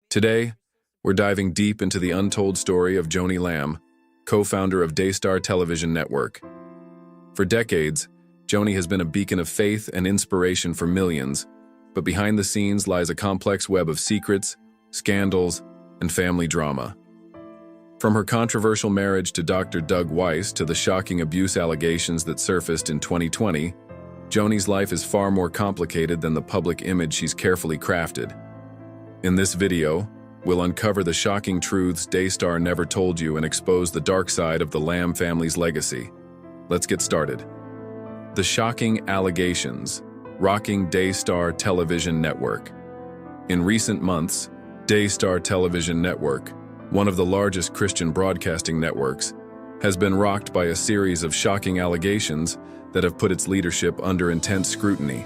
Today, we're diving deep into the untold story of Joni Lamb, co-founder of Daystar Television Network. For decades, Joni has been a beacon of faith and inspiration for millions, but behind the scenes lies a complex web of secrets, scandals, and family drama. From her controversial marriage to Dr. Doug Weiss to the shocking abuse allegations that surfaced in 2020, Joni's life is far more complicated than the public image she's carefully crafted. In this video, we'll uncover the shocking truths Daystar never told you and expose the dark side of the Lamb family's legacy. Let's get started. The shocking allegations, rocking Daystar Television Network. In recent months, Daystar Television Network, one of the largest Christian broadcasting networks, has been rocked by a series of shocking allegations that have put its leadership under intense scrutiny.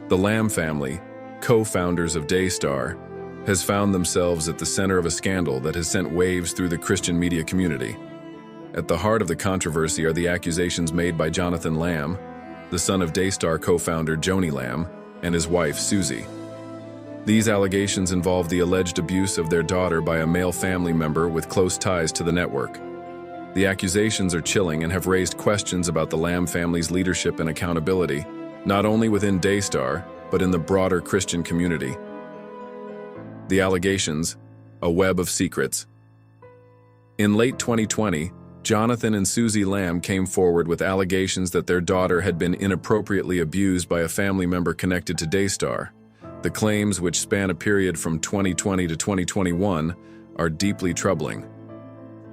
The Lamb family, co-founders of Daystar, has found themselves at the center of a scandal that has sent waves through the Christian media community. At the heart of the controversy are the accusations made by Jonathan Lamb, the son of Daystar co-founder Joni Lamb, and his wife Susie. These allegations involve the alleged abuse of their daughter by a male family member with close ties to the network. The accusations are chilling and have raised questions about the Lamb family's leadership and accountability, not only within Daystar, but in the broader Christian community. The allegations, a web of secrets. In late 2020, Jonathan and Susie Lamb came forward with allegations that their daughter had been inappropriately abused by a family member connected to Daystar. The claims, which span a period from 2020 to 2021, are deeply troubling.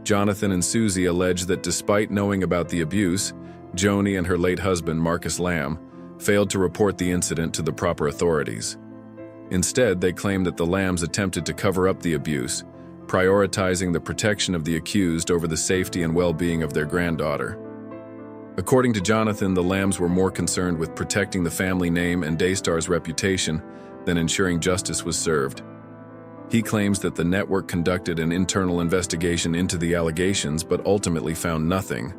Jonathan and Susie allege that despite knowing about the abuse, Joni and her late husband, Marcus Lamb, failed to report the incident to the proper authorities. Instead, they claim that the Lambs attempted to cover up the abuse, prioritizing the protection of the accused over the safety and well-being of their granddaughter. According to Jonathan, the Lambs were more concerned with protecting the family name and Daystar's reputation than ensuring justice was served. He claims that the network conducted an internal investigation into the allegations but ultimately found nothing.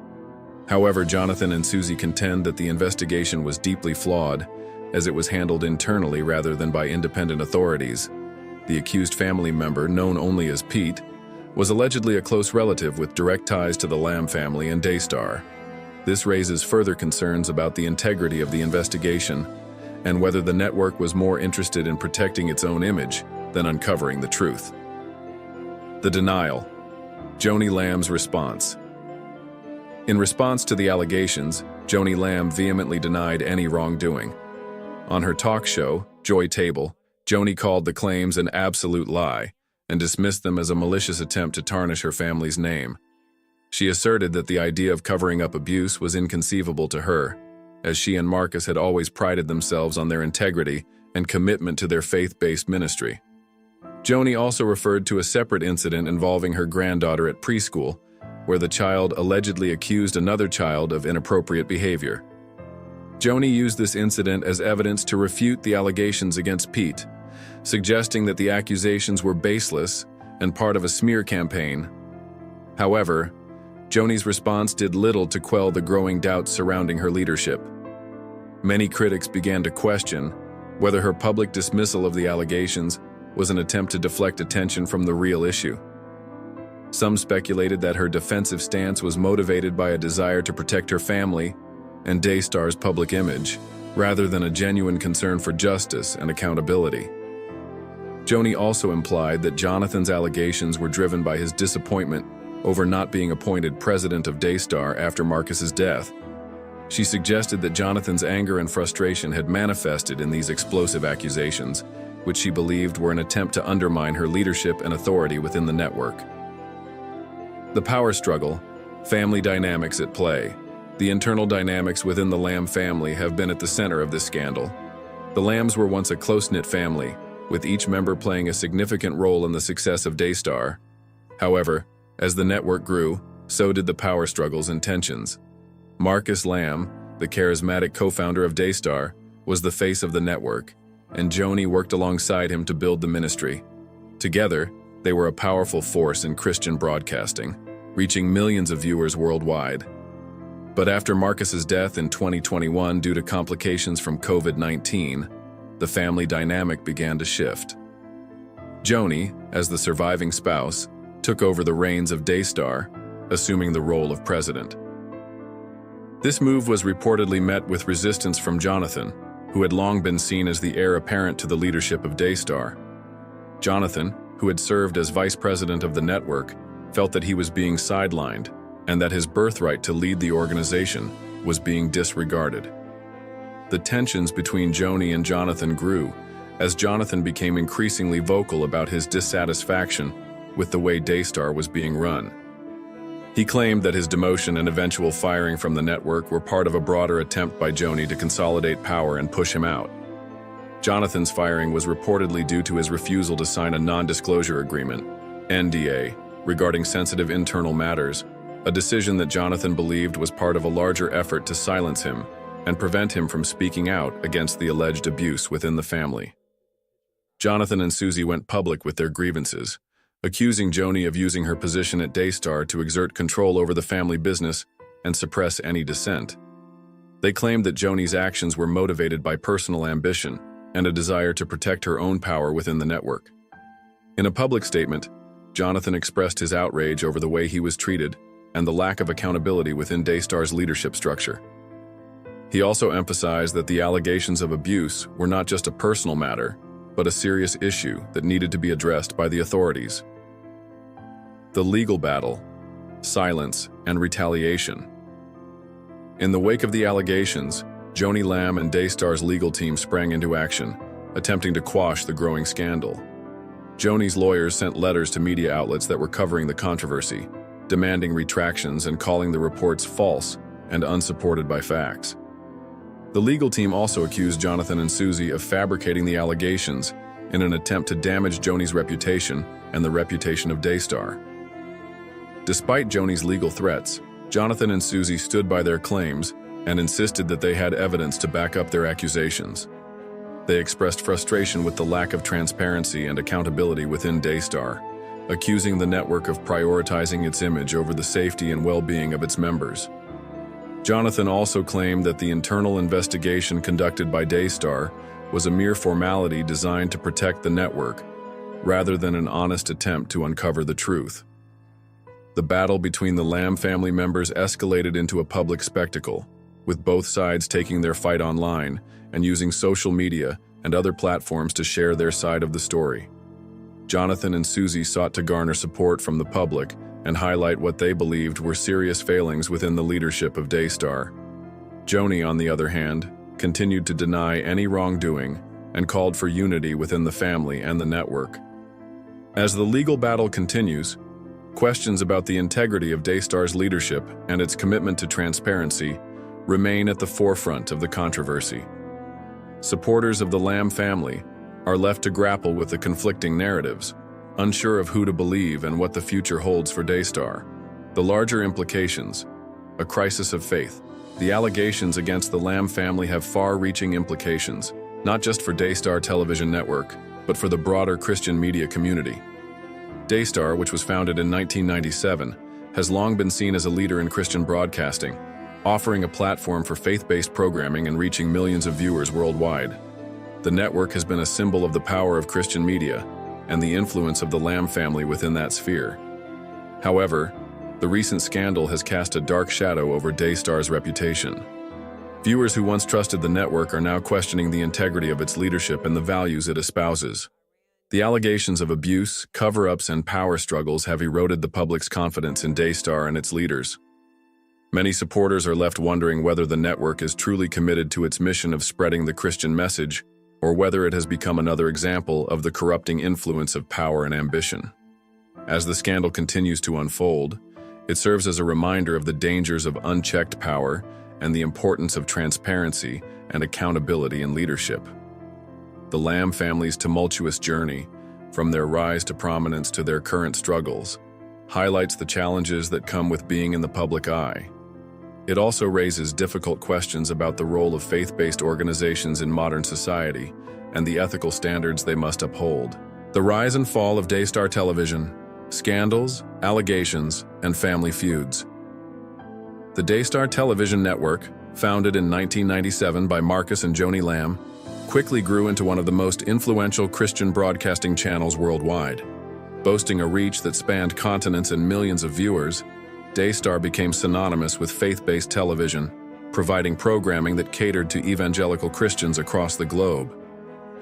However, Jonathan and Susie contend that the investigation was deeply flawed, as it was handled internally rather than by independent authorities. The accused family member, known only as Pete, was allegedly a close relative with direct ties to the Lamb family and Daystar. This raises further concerns about the integrity of the investigation and whether the network was more interested in protecting its own image than uncovering the truth. The denial. Joni Lamb's response. In response to the allegations, Joni Lamb vehemently denied any wrongdoing. On her talk show, Joy Table, Joni called the claims an absolute lie and dismissed them as a malicious attempt to tarnish her family's name. She asserted that the idea of covering up abuse was inconceivable to her, as she and Marcus had always prided themselves on their integrity and commitment to their faith-based ministry. Joni also referred to a separate incident involving her granddaughter at preschool, where the child allegedly accused another child of inappropriate behavior. Joni used this incident as evidence to refute the allegations against Pete, suggesting that the accusations were baseless and part of a smear campaign. However, Joni's response did little to quell the growing doubts surrounding her leadership. Many critics began to question whether her public dismissal of the allegations was an attempt to deflect attention from the real issue. Some speculated that her defensive stance was motivated by a desire to protect her family and Daystar's public image, rather than a genuine concern for justice and accountability. Joni also implied that Jonathan's allegations were driven by his disappointment over not being appointed president of Daystar after Marcus's death. She suggested that Jonathan's anger and frustration had manifested in these explosive accusations, which she believed were an attempt to undermine her leadership and authority within the network. The power struggle, family dynamics at play. The internal dynamics within the Lamb family have been at the center of this scandal. The Lambs were once a close-knit family, with each member playing a significant role in the success of Daystar. However, as the network grew, so did the power struggles and tensions. Marcus Lamb, the charismatic co-founder of Daystar, was the face of the network, and Joni worked alongside him to build the ministry. Together, they were a powerful force in Christian broadcasting, reaching millions of viewers worldwide. But after Marcus's death in 2021 due to complications from COVID-19, the family dynamic began to shift. Joni, as the surviving spouse, took over the reins of Daystar, assuming the role of president. This move was reportedly met with resistance from Jonathan, who had long been seen as the heir apparent to the leadership of Daystar. Jonathan, who had served as vice president of the network, felt that he was being sidelined and that his birthright to lead the organization was being disregarded. The tensions between Joni and Jonathan grew as Jonathan became increasingly vocal about his dissatisfaction with the way Daystar was being run. He claimed that his demotion and eventual firing from the network were part of a broader attempt by Joni to consolidate power and push him out. Jonathan's firing was reportedly due to his refusal to sign a non-disclosure agreement, NDA, regarding sensitive internal matters, a decision that Jonathan believed was part of a larger effort to silence him and prevent him from speaking out against the alleged abuse within the family. Jonathan and Susie went public with their grievances, accusing Joni of using her position at Daystar to exert control over the family business and suppress any dissent. They claimed that Joni's actions were motivated by personal ambition and a desire to protect her own power within the network. In a public statement, Jonathan expressed his outrage over the way he was treated and the lack of accountability within Daystar's leadership structure. He also emphasized that the allegations of abuse were not just a personal matter, but a serious issue that needed to be addressed by the authorities. The legal battle, silence, and retaliation. In the wake of the allegations, Joni Lamb and Daystar's legal team sprang into action, attempting to quash the growing scandal. Joni's lawyers sent letters to media outlets that were covering the controversy, demanding retractions and calling the reports false and unsupported by facts. The legal team also accused Jonathan and Susie of fabricating the allegations in an attempt to damage Joni's reputation and the reputation of Daystar. Despite Joni's legal threats, Jonathan and Susie stood by their claims and insisted that they had evidence to back up their accusations. They expressed frustration with the lack of transparency and accountability within Daystar, accusing the network of prioritizing its image over the safety and well-being of its members. Jonathan also claimed that the internal investigation conducted by Daystar was a mere formality designed to protect the network, rather than an honest attempt to uncover the truth. The battle between the Lamb family members escalated into a public spectacle, with both sides taking their fight online and using social media and other platforms to share their side of the story. Jonathan and Susie sought to garner support from the public and highlight what they believed were serious failings within the leadership of Daystar. Joni, on the other hand, continued to deny any wrongdoing and called for unity within the family and the network. As the legal battle continues, questions about the integrity of Daystar's leadership and its commitment to transparency remain at the forefront of the controversy. Supporters of the Lamb family are left to grapple with the conflicting narratives, unsure of who to believe and what the future holds for Daystar. The larger implications, a crisis of faith. The allegations against the Lamb family have far-reaching implications, not just for Daystar Television Network, but for the broader Christian media community. Daystar, which was founded in 1997, has long been seen as a leader in Christian broadcasting, offering a platform for faith-based programming and reaching millions of viewers worldwide. The network has been a symbol of the power of Christian media and the influence of the Lamb family within that sphere. However, the recent scandal has cast a dark shadow over Daystar's reputation. Viewers who once trusted the network are now questioning the integrity of its leadership and the values it espouses. The allegations of abuse, cover-ups, and power struggles have eroded the public's confidence in Daystar and its leaders. Many supporters are left wondering whether the network is truly committed to its mission of spreading the Christian message, or whether it has become another example of the corrupting influence of power and ambition. As the scandal continues to unfold, it serves as a reminder of the dangers of unchecked power and the importance of transparency and accountability in leadership. The Lamb family's tumultuous journey, from their rise to prominence to their current struggles, highlights the challenges that come with being in the public eye. It also raises difficult questions about the role of faith-based organizations in modern society and the ethical standards they must uphold. The rise and fall of Daystar Television, scandals, allegations, and family feuds. The Daystar Television Network, founded in 1997 by Marcus and Joni Lamb, quickly grew into one of the most influential Christian broadcasting channels worldwide. Boasting a reach that spanned continents and millions of viewers, Daystar became synonymous with faith-based television, providing programming that catered to evangelical Christians across the globe.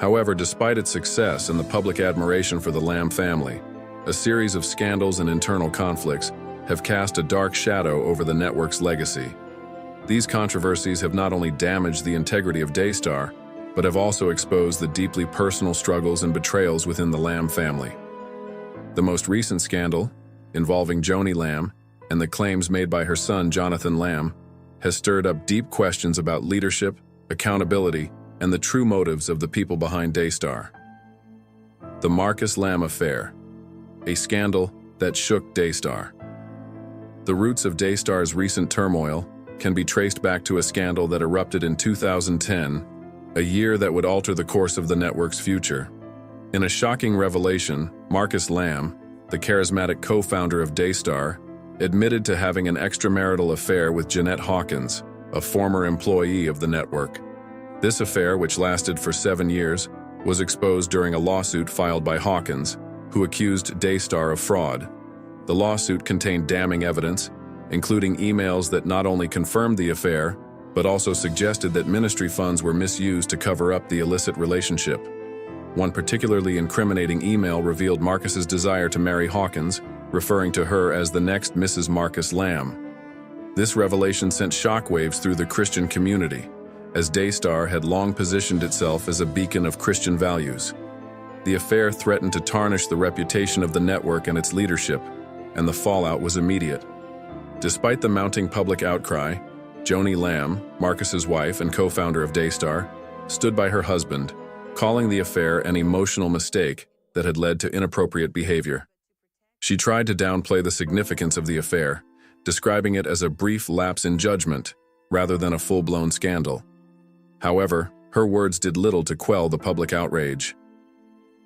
However, despite its success and the public admiration for the Lamb family, a series of scandals and internal conflicts have cast a dark shadow over the network's legacy. These controversies have not only damaged the integrity of Daystar, but have also exposed the deeply personal struggles and betrayals within the Lamb family. The most recent scandal, involving Joni Lamb and the claims made by her son Jonathan Lamb, has stirred up deep questions about leadership, accountability, and the true motives of the people behind Daystar. The Marcus Lamb Affair, a scandal that shook Daystar. The roots of Daystar's recent turmoil can be traced back to a scandal that erupted in 2010, a year that would alter the course of the network's future. In a shocking revelation, Marcus Lamb, the charismatic co-founder of Daystar, admitted to having an extramarital affair with Jeanette Hawkins, a former employee of the network. This affair, which lasted for 7 years, was exposed during a lawsuit filed by Hawkins, who accused Daystar of fraud. The lawsuit contained damning evidence, including emails that not only confirmed the affair, but also suggested that ministry funds were misused to cover up the illicit relationship. One particularly incriminating email revealed Marcus's desire to marry Hawkins, referring to her as the next Mrs. Marcus Lamb. This revelation sent shockwaves through the Christian community, as Daystar had long positioned itself as a beacon of Christian values. The affair threatened to tarnish the reputation of the network and its leadership, and the fallout was immediate. Despite the mounting public outcry, Joni Lamb, Marcus's wife and co-founder of Daystar, stood by her husband, calling the affair an emotional mistake that had led to inappropriate behavior. She tried to downplay the significance of the affair, describing it as a brief lapse in judgment rather than a full-blown scandal. However, her words did little to quell the public outrage.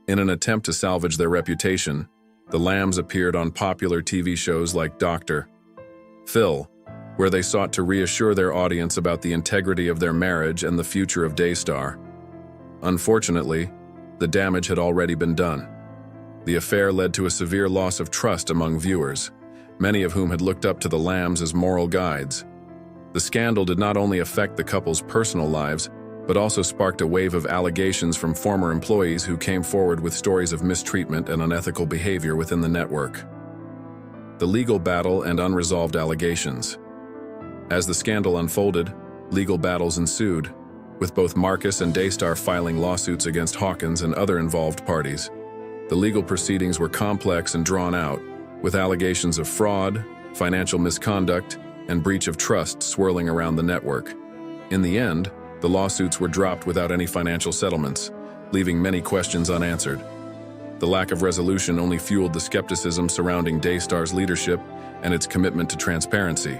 In an attempt to salvage their reputation, the Lambs appeared on popular TV shows like Dr. Phil, where they sought to reassure their audience about the integrity of their marriage and the future of Daystar. Unfortunately, the damage had already been done. The affair led to a severe loss of trust among viewers, many of whom had looked up to the Lambs as moral guides. The scandal did not only affect the couple's personal lives, but also sparked a wave of allegations from former employees who came forward with stories of mistreatment and unethical behavior within the network. The legal battle and unresolved allegations. As the scandal unfolded, legal battles ensued, with both Marcus and Daystar filing lawsuits against Hawkins and other involved parties. The legal proceedings were complex and drawn out, with allegations of fraud, financial misconduct, and breach of trust swirling around the network. In the end, the lawsuits were dropped without any financial settlements, leaving many questions unanswered. The lack of resolution only fueled the skepticism surrounding Daystar's leadership and its commitment to transparency.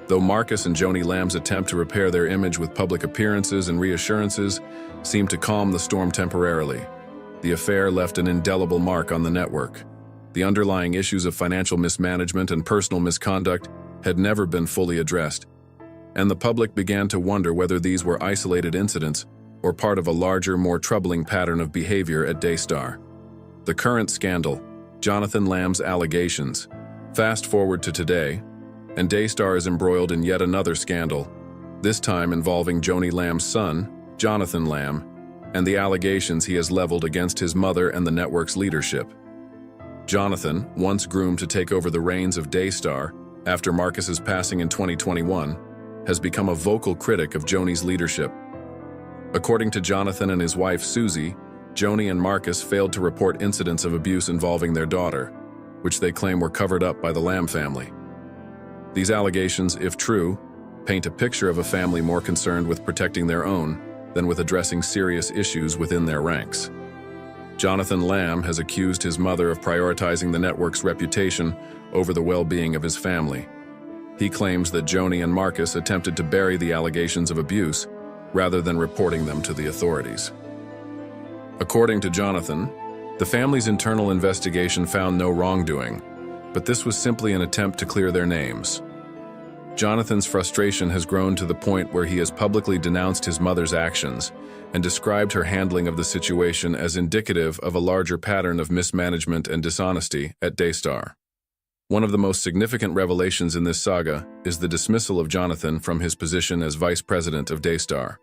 Though Marcus and Joni Lamb's attempt to repair their image with public appearances and reassurances seemed to calm the storm temporarily, the affair left an indelible mark on the network. The underlying issues of financial mismanagement and personal misconduct had never been fully addressed, and the public began to wonder whether these were isolated incidents or part of a larger, more troubling pattern of behavior at Daystar. The current scandal, Jonathan Lamb's allegations. Fast forward to today, and Daystar is embroiled in yet another scandal, this time involving Joni Lamb's son, Jonathan Lamb, and the allegations he has leveled against his mother and the network's leadership. Jonathan, once groomed to take over the reins of Daystar after Marcus's passing in 2021, has become a vocal critic of Joni's leadership. According to Jonathan and his wife Susie, Joni and Marcus failed to report incidents of abuse involving their daughter, which they claim were covered up by the Lamb family. These allegations, if true, paint a picture of a family more concerned with protecting their own than with addressing serious issues within their ranks. Jonathan Lamb has accused his mother of prioritizing the network's reputation over the well-being of his family. He claims that Joni and Marcus attempted to bury the allegations of abuse rather than reporting them to the authorities. According to Jonathan, the family's internal investigation found no wrongdoing, but this was simply an attempt to clear their names. Jonathan's frustration has grown to the point where he has publicly denounced his mother's actions and described her handling of the situation as indicative of a larger pattern of mismanagement and dishonesty at Daystar. One of the most significant revelations in this saga is the dismissal of Jonathan from his position as vice president of Daystar.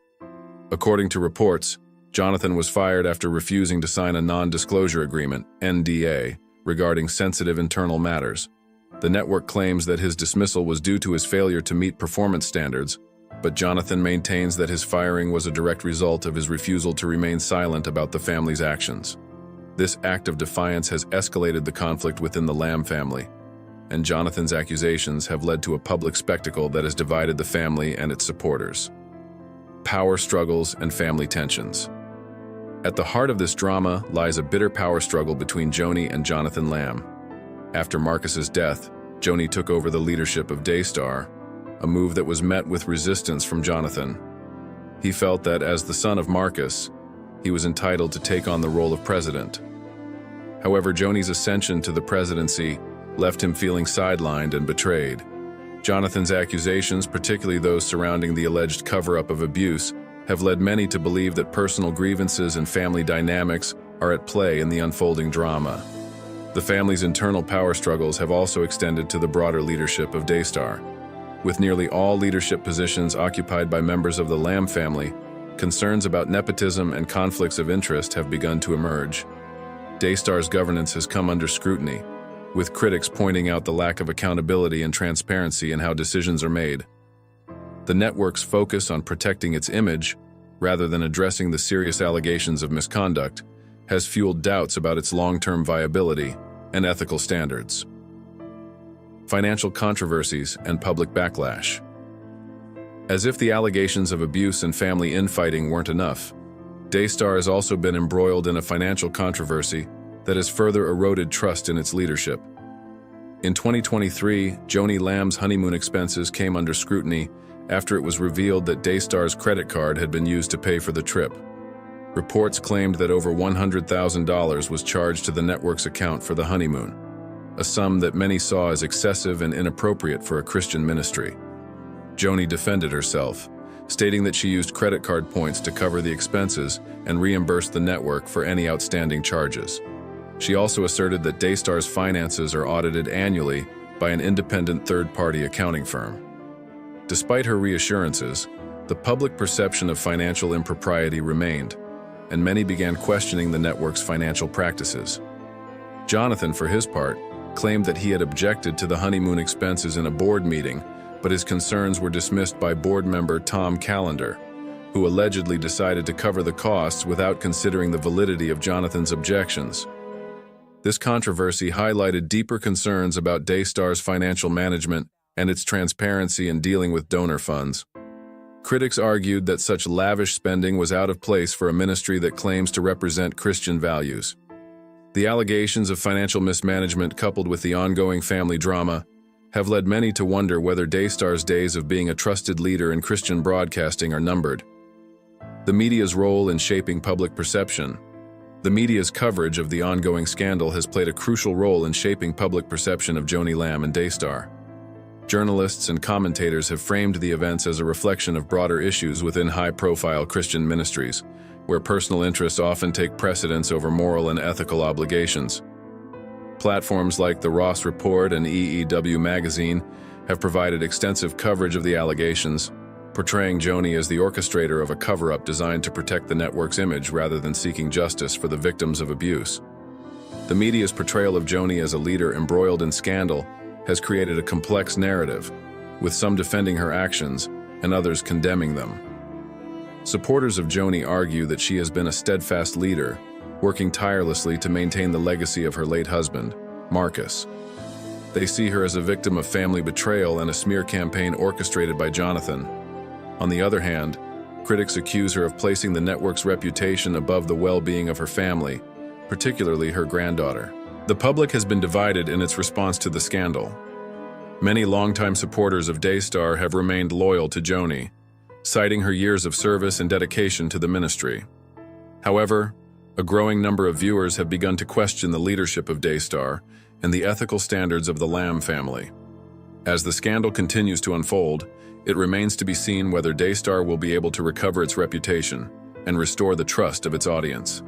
According to reports, Jonathan was fired after refusing to sign a non-disclosure agreement, NDA, regarding sensitive internal matters. The network claims that his dismissal was due to his failure to meet performance standards, but Jonathan maintains that his firing was a direct result of his refusal to remain silent about the family's actions. This act of defiance has escalated the conflict within the Lamb family, and Jonathan's accusations have led to a public spectacle that has divided the family and its supporters. Power struggles and family tensions. At the heart of this drama lies a bitter power struggle between Joni and Jonathan Lamb. After Marcus's death, Joni took over the leadership of Daystar, a move that was met with resistance from Jonathan. He felt that as the son of Marcus, he was entitled to take on the role of president. However, Joni's ascension to the presidency left him feeling sidelined and betrayed. Jonathan's accusations, particularly those surrounding the alleged cover-up of abuse, have led many to believe that personal grievances and family dynamics are at play in the unfolding drama. The family's internal power struggles have also extended to the broader leadership of Daystar. With nearly all leadership positions occupied by members of the Lamb family, concerns about nepotism and conflicts of interest have begun to emerge. Daystar's governance has come under scrutiny, with critics pointing out the lack of accountability and transparency in how decisions are made. The network's focus on protecting its image, rather than addressing the serious allegations of misconduct, has fueled doubts about its long-term viability and ethical standards. Financial controversies and public backlash. As if the allegations of abuse and family infighting weren't enough, Daystar has also been embroiled in a financial controversy that has further eroded trust in its leadership. In 2023, Joni Lamb's honeymoon expenses came under scrutiny after it was revealed that Daystar's credit card had been used to pay for the trip. Reports claimed that over $100,000 was charged to the network's account for the honeymoon, a sum that many saw as excessive and inappropriate for a Christian ministry. Joni defended herself, stating that she used credit card points to cover the expenses and reimbursed the network for any outstanding charges. She also asserted that Daystar's finances are audited annually by an independent third-party accounting firm. Despite her reassurances, the public perception of financial impropriety remained, and many began questioning the network's financial practices. Jonathan, for his part, claimed that he had objected to the honeymoon expenses in a board meeting, but his concerns were dismissed by board member Tom Callender, who allegedly decided to cover the costs without considering the validity of Jonathan's objections. This controversy highlighted deeper concerns about Daystar's financial management and its transparency in dealing with donor funds. Critics argued that such lavish spending was out of place for a ministry that claims to represent Christian values. The allegations of financial mismanagement, coupled with the ongoing family drama, have led many to wonder whether Daystar's days of being a trusted leader in Christian broadcasting are numbered. The media's role in shaping public perception. The media's coverage of the ongoing scandal has played a crucial role in shaping public perception of Joni Lamb and Daystar. Journalists and commentators have framed the events as a reflection of broader issues within high-profile Christian ministries, where personal interests often take precedence over moral and ethical obligations. Platforms like the Ross Report and EEW magazine have provided extensive coverage of the allegations, portraying Joni as the orchestrator of a cover-up designed to protect the network's image rather than seeking justice for the victims of abuse. The media's portrayal of Joni as a leader embroiled in scandal has created a complex narrative, with some defending her actions and others condemning them. Supporters of Joni argue that she has been a steadfast leader, working tirelessly to maintain the legacy of her late husband, Marcus. They see her as a victim of family betrayal and a smear campaign orchestrated by Jonathan. On the other hand, critics accuse her of placing the network's reputation above the well-being of her family, particularly her granddaughter. The public has been divided in its response to the scandal. Many longtime supporters of Daystar have remained loyal to Joni, citing her years of service and dedication to the ministry. However, a growing number of viewers have begun to question the leadership of Daystar and the ethical standards of the Lamb family. As the scandal continues to unfold, it remains to be seen whether Daystar will be able to recover its reputation and restore the trust of its audience.